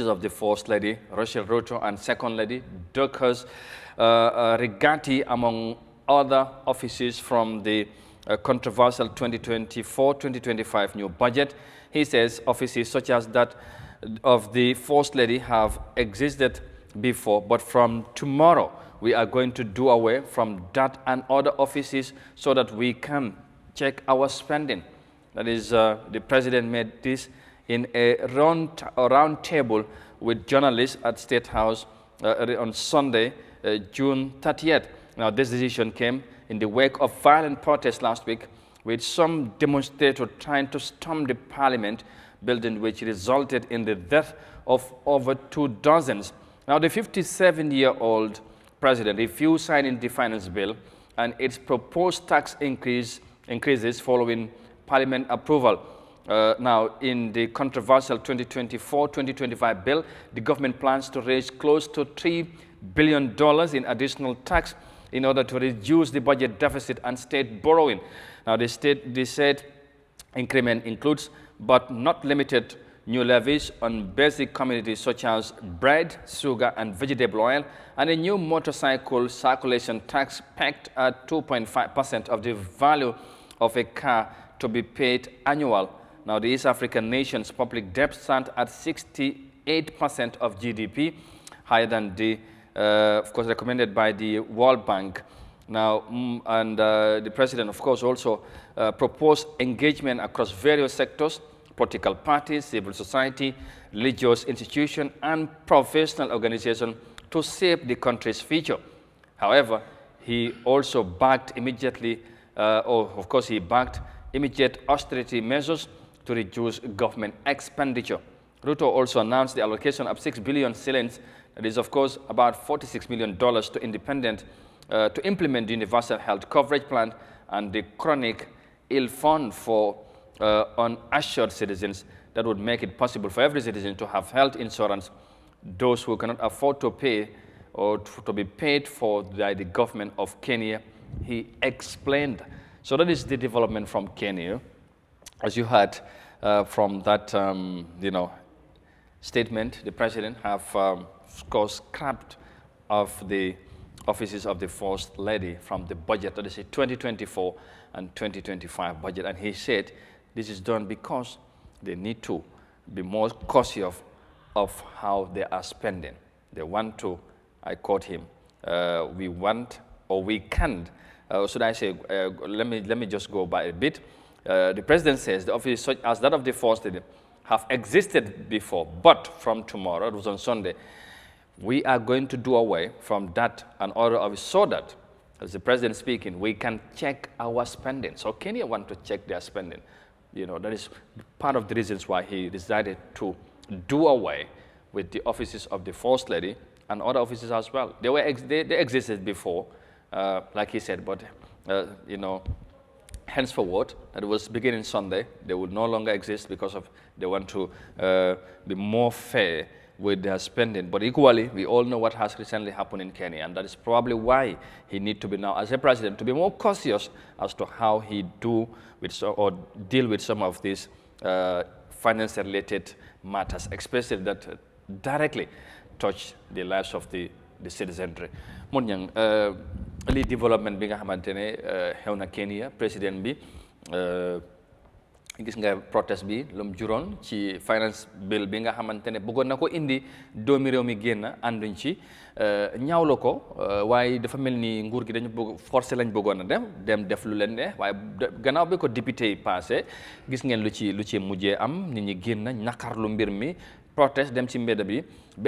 of the First Lady, Rachel Ruto, and Second Lady, Dorcas Rigatti, among other offices from the controversial 2024-2025 new budget. He says offices such as that of the First Lady have existed before, but from tomorrow we are going to do away from that and other offices so that we can check our spending. That is, the president made this in a round table with journalists at State House on Sunday, June 30th. Now, this decision came in the wake of violent protests last week, with some demonstrators trying to storm the parliament building, which resulted in the death of over 2 dozens. Now, the 57-year-old president refused signing the finance bill and its proposed tax increases following parliament approval. Now, in the controversial 2024-2025 bill, the government plans to raise close to $3 billion in additional tax in order to reduce the budget deficit and state borrowing. Now, the said increment includes, but not limited, new levies on basic commodities such as bread, sugar, and vegetable oil, and a new motorcycle circulation tax pegged at 2.5% of the value of a car to be paid annual. Now, the East African nation's public debt stands at 68% of GDP, higher than the, of course, recommended by the World Bank. Now, the president, of course, also proposed engagement across various sectors: political parties, civil society, religious institutions, and professional organizations to shape the country's future. However, he also backed immediately, he backed immediate austerity measures to reduce government expenditure. Ruto also announced the allocation of 6 billion shillings, that is, of course, about $46 million to implement the Universal Health Coverage Plan and the Chronic Ill Fund for unassured citizens that would make it possible for every citizen to have health insurance. Those who cannot afford to pay or to be paid for by the government of Kenya, he explained. So that is the development from Kenya. As you heard from that, statement, the president have, of course, scrapped off the offices of the First Lady from the budget, that is a 2024 and 2025 budget. And he said this is done because they need to be more cautious of how they are spending. They want to, I quote him, we want or we can't. Should I say, let me just go by a bit. The president says the offices such as that of the First Lady have existed before, but from tomorrow, it was on Sunday, we are going to do away from that and other office so that, as the president speaking, we can check our spending. So Kenya want to check their spending. That is part of the reasons why he decided to do away with the offices of the First Lady and other offices as well. They existed before, like he said, but henceforward, that was beginning Sunday, they would no longer exist because of they want to be more fair with their spending. But equally, we all know what has recently happened in Kenya, and that is probably why he needs to be now, as a president, to be more cautious as to how he deal with some of these finance-related matters, especially that directly touch the lives of the citizenry. Li development bi nga xamantene xew na Kenya, président bi gis nga protest bi lum juron ci finance bill bi nga xamantene bëggon nako indi doomi réew mi génn anduñ ci ñaawlo ko waaye dafa melni nguur gi dañu bëgg forcé lañ bëggoon dem def lu leen ne waaye gannaaw bi ko député yi passé gis ngeen lu ci mujjé am nit ñi génn nakarlu mbir mi protest dem ci mbéda bi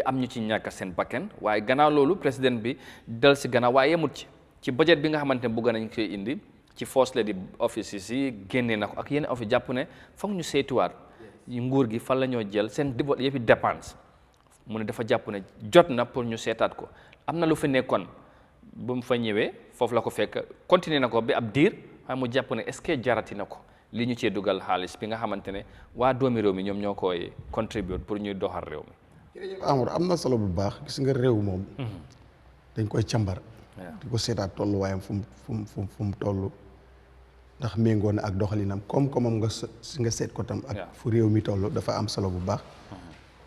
am ñu ci ñàkk seen bakkan waaye gannaaw loolu président bi dal si gannaaw waaye yemut ci budget bi nga xamante ne bëgg nañ ko indi ci First Lady offices yi génne na ko ak yenn office jàpp ne foog ñu saytuwaat nguur gi fan la ñoo jël seen yëfi dépense mu ne dafa jàpp ne jot na pour ñu seetaat ko am na lu fi nekkoon bu mu fa ñëwee foofu la ko fekk continuer na ko ba ab diir waaye mu jàpp ne est-ce que jarati na ko li ñu cee dugal xaalis bi nga xamante ne waa doomi réew mi ñoom ñoo koy contribute pour ñuy doxal réew mi. Amadou am na solo bu baax gis nga réew moom dañ koy càmbar di ko seetaat tolluwaayam fu mu toll ndax méngoo na ak doxalinam comme nga seet ko tam ak fu réew mi toll dafa am solo bu baax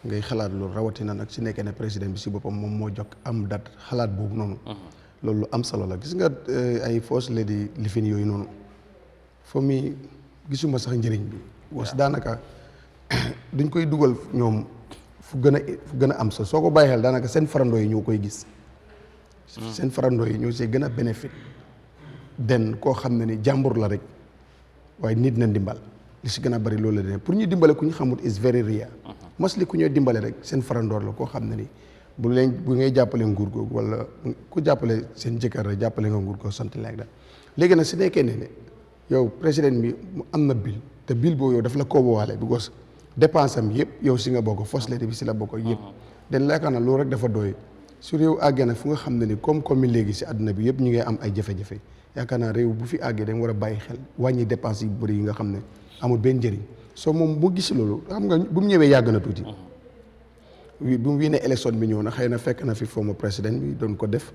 ngay xalaat loolu rawatina nag si nekkee ne président bi si boppam moom moo jokk am date xalaat boobu noonu. loolu lu am solo la gis nga ay first lady lifin yooyu noonu foo mi gisuma sax njëriñ bi. was daanaka duñ koy dugal ñoom fu gën a am soo ko bàyyi xel daanaka seen farandoo yi ñoo koy gis. seen farandoo yi ñoo see gën a bénéfice den koo xam ne ni jàmbur la rek waaye nit na ndimbal li si gën a bari loolu la de pour ñu dimbale ku ñu xamut is very rare. mostly ku ñoo dimbale rek seen farandoor la koo xam ne ni bu ngay jàppale nguur googu wala ku jàppale seen jëkkër rek jàppale nga nguur googu something like that. léegi nag si nekkee ne yow président bi mu am na bill te bill boobu yow daf la koobuwaale because dépense am yëpp yow si nga bokk first lady bi si la bokk yëpp. den yaakaar na loolu rek dafa doy su réew àggee nag fu nga xam ne ni comme mi léegi si àdduna bi yëpp ñu ngi am ay jafe-jafe yaakaar naa réew bu fi àggee dañ war a bàyyi xel wàññi dépense yu bëri yi nga xam ne amul benn njëriñ soo moom bu gis loolu xam nga bu mu ñëwee yàgg na tuuti. bu mu wii élection bi ñëw na xëy na fekk na fi former président bi doon ko def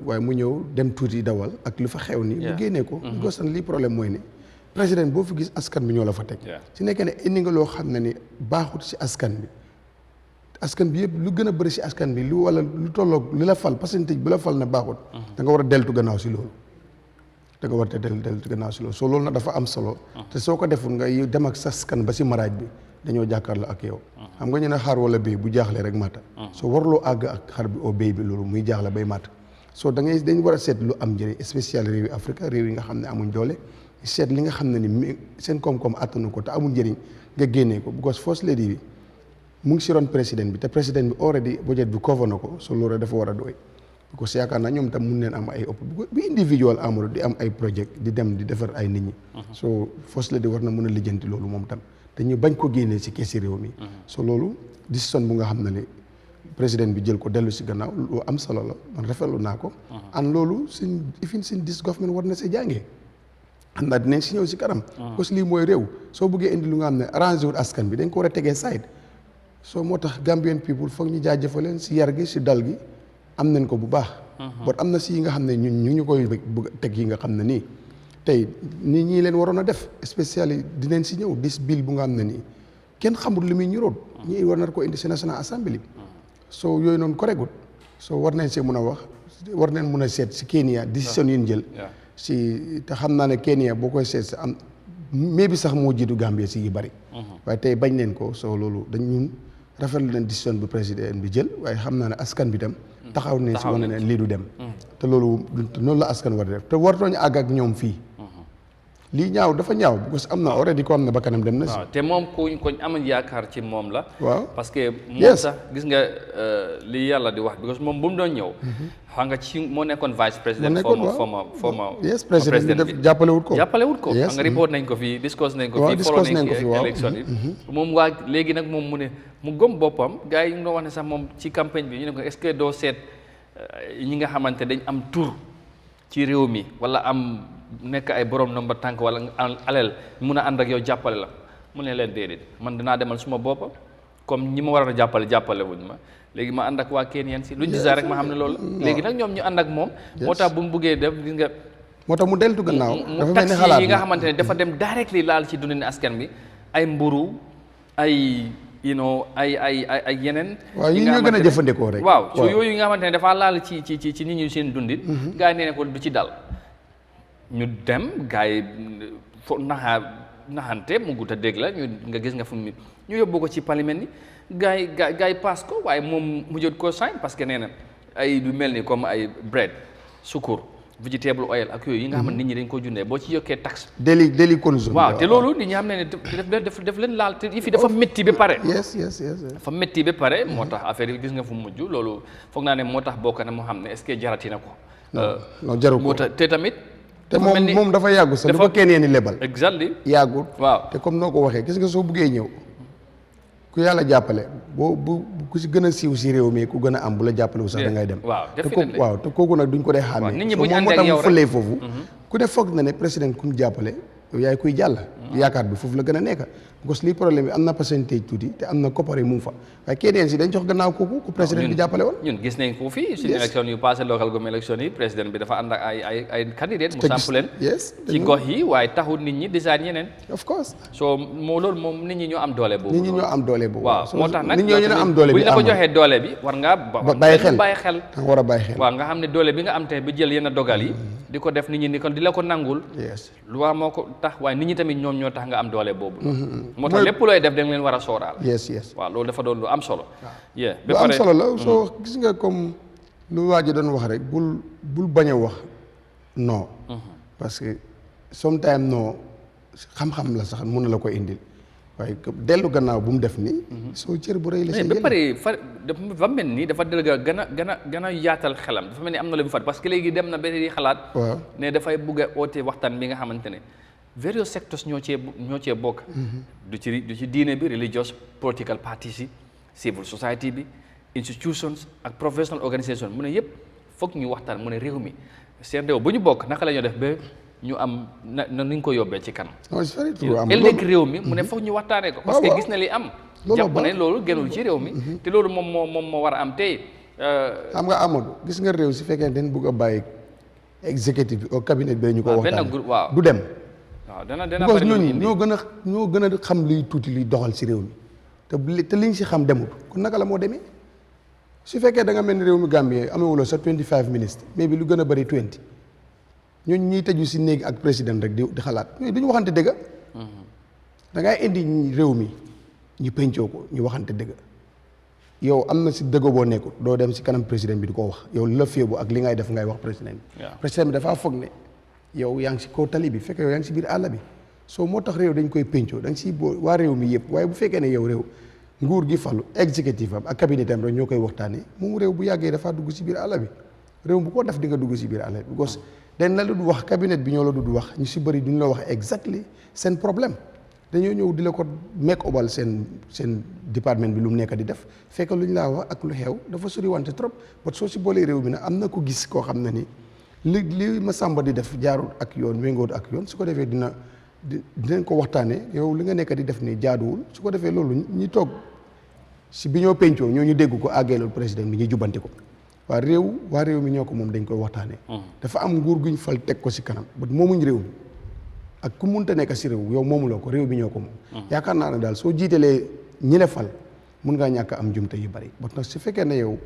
waaye mu ñëw dem tuuti dawal ak lu fa xew ni mu génnee ko. gosan lii problème mooy ne président boo fi gis askan bi ñoo la fa teg. si nekkee ne indi nga loo xam ne ni baaxut si askan bi yëpp lu gën a bëri si askan bi lu wala lu tolloog li la fal pourcentage bu la fal na baaxut. da nga war a deltu gannaaw si loolu. deltu gannaaw si loolu soo loolu nag dafa am solo. te soo ko deful nga dem ak sa askan ba si maraaj bi dañoo jàkkaarloo ak yow. xam nga ñu ne xar wala béy bu jaaxle rek mata. soo warloo àgg ak xar bi oo béy bi loolu muy jaaxle bay mata. soo dañ war a seet lu am njëriñ spécial réew yi Afrique réew yi nga xam ne amuñ doole seet li nga xam ne ni seen koom-koom attanu ko te amul njëriñ nga génnee ko because first lady bi mu ngi si ron président bi te président bi already budget bi cover na ko so loolu dafa war a doy because yaakaar naa ñoom tam mun neen am ay bi individual amul di am ay project di dem di defar ay nit ñi. so first lady war na mën a lijjanti loolu moom tam te ñu bañ ko génnee si keesi réew mi. so loolu décision bu nga xam ne ni président bi jël ko dellu si gannaaw lu am solo la man rafetlu naa ko. an loolu suñ dis government war na see jàngee. xam naa dinañ si ñëw si kanam. parce que lii mooy réew soo bëggee indi lu nga xam ne arrangé wul askan bi dañ ko war a tegee side. soo moo tax Gambian people foog ñu jaajëfal leen si yar gi si dal gi am nañ ko bu baax. bon am na si yi nga xam ne ñun ñu koy bëgg teg yi nga xam ne nii tey nit ñi leen waroon a def spécial yi dinañ si ñëw dis bill bu nga xam ne nii kenn xamul li muy ñuróon ñii war na ko indi si National Assembly bi soo yooyu noonu correctul soo war nañ see mun a wax war nañ mun a seet si Kenya décision yi ñu jël. si te xam naa ne Kenya boo koy seet si am mais bi sax moo jiitu Gambie si yu bari. waaye tey bañ leen ko soo loolu dañ ñun rafetlu leen décision bu président bi jël waaye xam naa ne askan bi tam taxaw ne si wane ne lii du dem. te loolu noonu la askan war a def te wartooñu àgg ak ñoom fii. lii ñaaw dafa ñaaw parce que am na already ko am na ba kanam dem na si. te moom kuñ amuñ yaakaar ci moom la. waaw parce que moom sax gis nga li yàlla di wax because moom bu mu doon ñëw. xam nga ci moo nekkoon vice président. former yes président bi jàppalewut ko. xam nga report nañ ko fii discuss nañ ko fii. follow nañ ko fii élection yi. moom waa léegi nag moom mu ne mu gëm boppam gars yi ñu doon wax ne sax moom ci campagne bi ñu ne ko est-ce que doo seet ñi nga xamante dañ am tur ci réew mi wala am. nekk ay borom nomba tànk wala alal mun a ànd ak yow jàppale la mu ne leen déedéet man dinaa demal suma boppa comme ñi ma war a jàppale wuñ ma léegi ma ànd ak waa Kenyan si luñ gisa rek ma xam ne loolu léegi nag ñoom ñu ànd ak moom moo tax bu mu buggee def gis nga moo tax mu deltu gannaaw mu taxi yi nga xamante ne dafa dem directly laal ci dundin askan bi ay mburu ay ay yeneen waaw yi ñoo gën a jëfandikoo rek waaw so yooyu nga xamante ne dafa laal ci nit ñi seen dundin gars yi nee ne ko du ci dal ñu dem gars yi fo naxante mu gut a dégg la nga gis nga fu mu ñu yóbbu ko ci parlement ni gars yi paas ko waaye moom mu jot koo sign parce que nee na ay du mel ni comme ay bread sukur vegetable oil ak yooyu yi nga xam ne nit ñi dañ ko jundee boo ci yokkee taxe daily consumption waaw te loolu nit ñi xam ne def leen laal te fi dafa métti ba pare yes dafa métti ba pare moo tax affaire yi gis nga fu mu mujj loolu foog naa ne moo tax bokk na moo xam ne est-ce que jarati na ko non jaru ko moo tax te tamit te moom dafa yàggu sax dafa kenn ni lebal exactly yàggut waaw te comme noo ko waxee gis nga soo buggee ñëw ku yàlla jàppale ku si gën a siiw si réew mi ku gën a am bu la jàppale wu sax da ngay dem te kooku nag duñ ko dee xàmmee nit ñi bu ñu moo ànd ak tax yow mu fëlee foofu ku ne foog na ne président ku mu jàppale yow yaay kuy jàll yaakaar bi foofu la gën a nekk because lii problème bi am na percentage tuuti te am na koppare mu fa waaye keneen si dañ jox gannaaw kooku ku président bi jàppale woon. ñun gis nañ ko fii suñu élection yu passé local government élection yi président bi dafa ànd ak ay candidate mu samp leen ci gox yi waaye taxul nit ñi design ñeneen. of course. so loolu moom nit ñi ñoo am doole boobu. nit ñi ñoo am doole boobu. waaw moo tax nag nit ñoo am doole bi buñ la ko joxee doole bi war ngaa bàyyi xel nga war a bàyyi xel. waaw nga xam ne doole bi nga am tey bi jël yenn dogal yi di ko def nit ñi ni kon di la ko nangul. loi moo ko tax waaye nit ñi tamit ñoom ñoo tax nga am doole boobu. moo tax lépp looy def da nga leen war a sooraal. waaw loolu dafa doon lu am solo. lu am solo la soo gis nga comme lu waa ji doon wax rek bul bañ a wax non. parce que sometimes non xam-xam la sax mun na la ko indil waaye dellu gannaaw bu mu def nii. soo cër bu rëy la si ba pare dafa mel ni dafa gën a yaatal xelam dafa mel ni am na lu mu fat parce que léegi dem na ba di xalaat. waaw ne dafay bugg a oote waxtaan bi nga xamante ne various sectors ñoo cee bokk. du ci diine bi religious political parties yi civil society bi institutions ak professional organisation mu ne yëpp foog ñu waxtaan mu ne réew mi seen réew bu ñu bokk naka la ñoo def ba ñu am na ñu ko yóbbee ci kanam. ëllëg réew mi mu ne foog ñu waxtaanee ko. parce que gis na li am. jàpp ne loolu gënul ci réew mi. te loolu moom moo war a am tey. xam nga Amadou gis nga réew si fekkee dañ bëgg a bàyyi exécutif bi au cabinet bi ñu ko waxtaanee waaw du dem. waaw dana parce que ñooñu ñoo gën a xam luy tuuti luy doxal si réew mi te liñ si xam demut kon naka la moo demee su fekkee da nga mel ni réew mi Gambie amewuloo sa 25 ministres mais bi lu gën a bëri 20 ñooñu ñuy tëju si néeg ak président rek di xalaat ñooñu duñu waxante dëgg. da ngay indi réew mi ñu pencoo ko ñu waxante dëgg yow am na si dëgg boo nekkul doo dem si kanam président bi di ko wax yow li la féebu ak li ngay def ngay wax président bi. président bi dafaa foog ne yow yaa ngi si kaw tali bi fekk yow yaa ngi si biir àll bi soo moo tax réew dañ koy pencoo da nga si waa réew mi yëpp waaye bu fekkee ne yow réew nguur gi falu exécutif am ak cabinet am rek ñoo koy waxtaanee moom réew bu yàggee dafaa dugg si biir àll bi réew bu ko def di nga dugg si biir àll bi because dañ la du wax cabinet bi ñoo la du wax ñu si bëri duñ la wax exactly seen problème dañoo ñëw di la ko make obal seen département bi lu mu nekk di def fekk lu ñu laa wax ak lu xew dafa sori wante trop ba soo si boolee réew mi nag am na ko gis koo xam ne ni li ma sàmba di def jaarul ak yoon méngoot ak yoon su ko defee dinañ ko waxtaanee yow li nga nekk di def nii jaaduwul su ko defee loolu ñi toog si bi ñoo pencoo ñoo ñu dégg ko àggeelul président bi ñu jubbanti ko waa réew mi ñoo ko moom dañ koy waxtaanee. dafa am nguur guñ fal teg ko si kanam ba moomuñ réew mi ak ku munta nekk si réew yow moomuloo ko réew bi ñoo ko moom. yaakaar naa ne daal soo jiitelee ñi la fal mun ngaa ñàkk am jumte yu bari ba nag su fekkee ne yow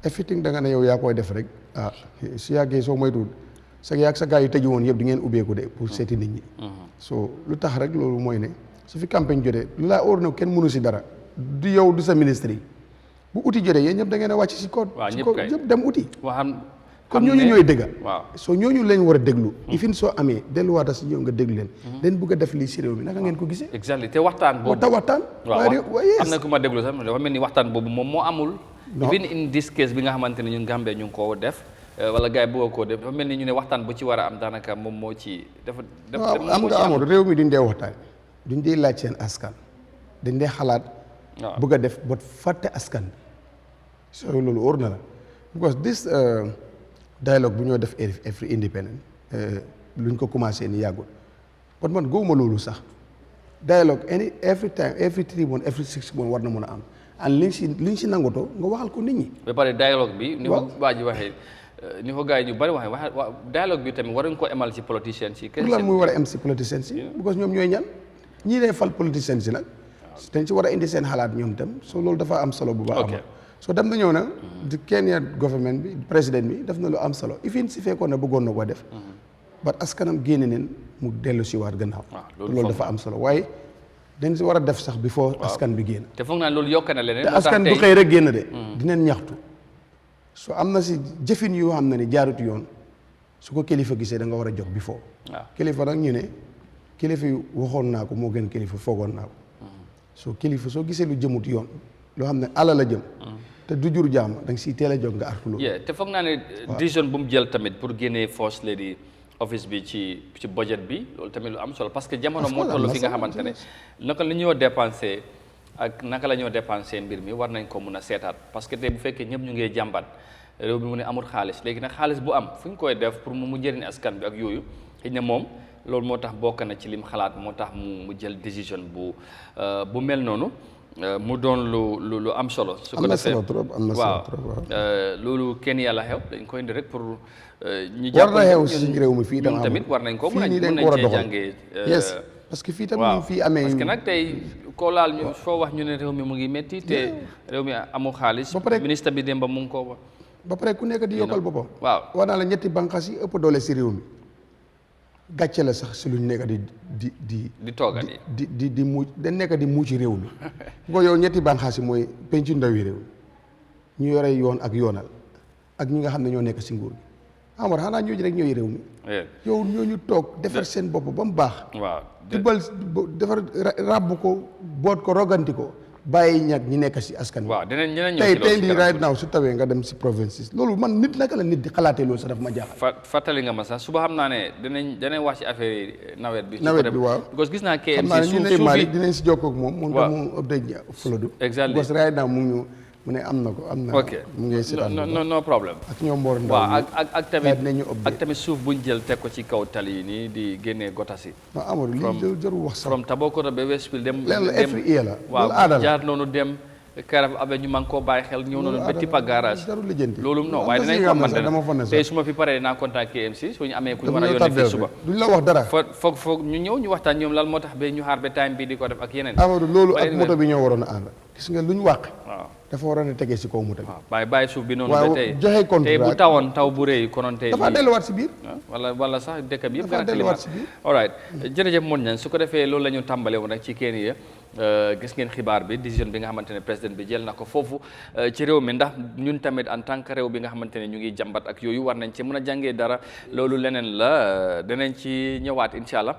everything da nga ne yow yaa koy def rek su yàggee soo moytuwul sa gaa yu tëju woon yëpp di ngeen ubbeeku de pour seeti nit ñi. so lu tax rek loolu mooy ne su fi campagne jotee lu laa óor na kenn mënu si dara du yow du sa ministre yi bu uti jotee yéen ñëpp da ngeen a wàcc si code. waaw ñëpp dem uti. kon xam ñooñu ñooy dëgga waaw soo ñooñu lañ war a déglu. ifin soo amee delluwaata si ñëw nga déglu leen. leen bëgg a def lii si réew mi naka ngeen ko gisee. exactement te waxtaan boobu waxtaan. waaye am na ku ma déglu sax dafa mel ni waxtaan boobu moom moo amul. even in this case bi nga xamante ne ñun Gambie ñu ngi koo def. wala gars yi bëgg koo def dafa mel ni ñu ne waxtaan bu ci war a am daanaka moom moo ci. dafa am nga amoon réew mi duñ dee waxtaan duñ dee laaj seen askan dañ dee xalaat. bëgg a def ba fàtte askan bi soo loolu óor na la because this dialogue bu ñoo def every independent luñ ko commencé ni yàggul kon man gëwuma loolu sax dialogue every time every 3 months every 6 months war na mën a am and liñ si nangutoo nga waxal ko nit ñi. ba pare dialogue bi. ni ko waa ji waxee ni ko gars yi ñu bari waxee dialogue bi tamit waruñ ko emal ci politiciens yi. pour lan muy war a em si politiciens yi. because ñoom ñooy ñan ñii lay fal politiciens yi nag. dañ si war a indi seen xalaat ñoom tam so loolu dafa am solo bu baax. so dem na ñëw na di Kenya government bi président bi def na lu am solo ifin si fekkoon na bëggoon na ko def. ba askanam génne neen mu dellu si waat gannaaw. loolu dafa am solo waaye dañ si war a def sax before askan bi génn. te foog naa loolu yokk na leneen. te askan bu xëy rek génn de. dinañ ñaxtu. so am na si jëfin yoo xam ne ni jaarut yoon su ko kilifa gisee da nga war a jox before. kilifa nag ñu ne kilifa yi waxoon naa ko moo gën kilifa foogoon naa ko. so kilifa soo gisee lu jëmut yoon loo xam ne ala la jëm. te du jur jaam da nga siy teel a jóg nga artu loolu. te foog naa ne décision bu mu jël tamit pour génnee first lady office bi ci budget bi loolu tamit lu am solo parce que jamono moo toll fi nga xamante ne naka la ñoo dépensé ak naka la ñoo dépensé mbir mi war nañ ko mun a seetaat parce que tey bu fekkee ñëpp ñu ngee jàmbat réew mi mu ne amul xaalis léegi nag xaalis bu am fu ñu koy def pour mu njëriñ askan bi ak yooyu xëy na moom loolu moo tax bokk na ci lim xalaat moo tax mu jël décision bu mel noonu mu doon lu am solo. su ko defee am na solo trop waaw loolu kenn yàlla xew dañ koy indi rek pour. ñu war na xew si réew mi fii tamit war nañ ko mën nañ cee jàngee. yes parce que fii tamit ñu fii amee. parce que nag tey koo laal ñu foo wax ñu ne réew mi mu ngi métti te réew mi amul xaalis. ministre bi démb mu ngi ko wax. ba pare ku nekk di yokkal boppam. waaw war naa la ñetti bànqaas yi ëpp doole si réew mi gàcce la sax si luñ nekk di toogat yi di muuc dañ nekk di muuc réew mi bu ko yow ñetti bànqaas yi mooy pencu ndawi réew mi ñu yore yoon ak yoonal ak ñi nga xam ne ñoo nekk si nguur gi Amar xanaa ñooñu rek ñooy réew mi yow ñooñu toog defar seen bopp ba mu baax waaw tibal defar ràbb ko boot ko roganti ko bàyyi ñag ñi nekk si askan waaw dinañ ñëw tey di right now su tawee nga dem si provinces loolu man nit naka la nit di xalaatee loolu sax daf ma jaaxal. fàttali nga ma sax suba xam naa ne dinañ wax ci affaire nawet bi. waaw because gis naa KMC xam naa ne ñu ne dinañ si jokkoo ak moom. moom tam mu update Fuladu. exactly because right now mu ne am na ko am na. ok mu ngi seetaan no problème. ak ñoom Mor Ndaw waaw ak tamit suuf buñ jël teg ko ci kaw tali yi nii di génnee gotas yi. non Amadou lii jarul wax sax. from Tabakoto ba Westfield dem. every year la. waaw jaar noonu dem. Karaf abe ñu man koo bàyyi xel ñëw noonu ba Tipa garage loolu non waaye dinañ ko mën tey su ma fi paree naa contact KMC su ñu amee ku ñu war a yónnee fii suba duñ la wax dara foog ñu ñëw ñu waxtaan ñoom lan moo tax ba ñu xaar ba time bi di ko def ak yeneen Amadou loolu ak moto bi ñoo waroon a ànd gis nga lu ñu wàq waaw dafa waroon a tegee si kaw moto bi bàyyi suuf bi noonu ba tey joxe contrat tey bu tawoon taw bu rëy konoon tey dafa delluwaat si biir wala sax dëkk bi yëpp dafa delluwaat si biir all right jërëjëf moon ñan su ko defee loolu la ñu tàmbale woon rek ci Kenya gis ngeen xibaar bi décision bi nga xamante ne président bi jël na ko foofu ci réew mi ndax ñun tamit en tant que réew bi nga xamante ne ñu ngi jàmbat ak yooyu war nañ ci mën a jàngee dara loolu leneen la danañ ci ñëwaat incha allah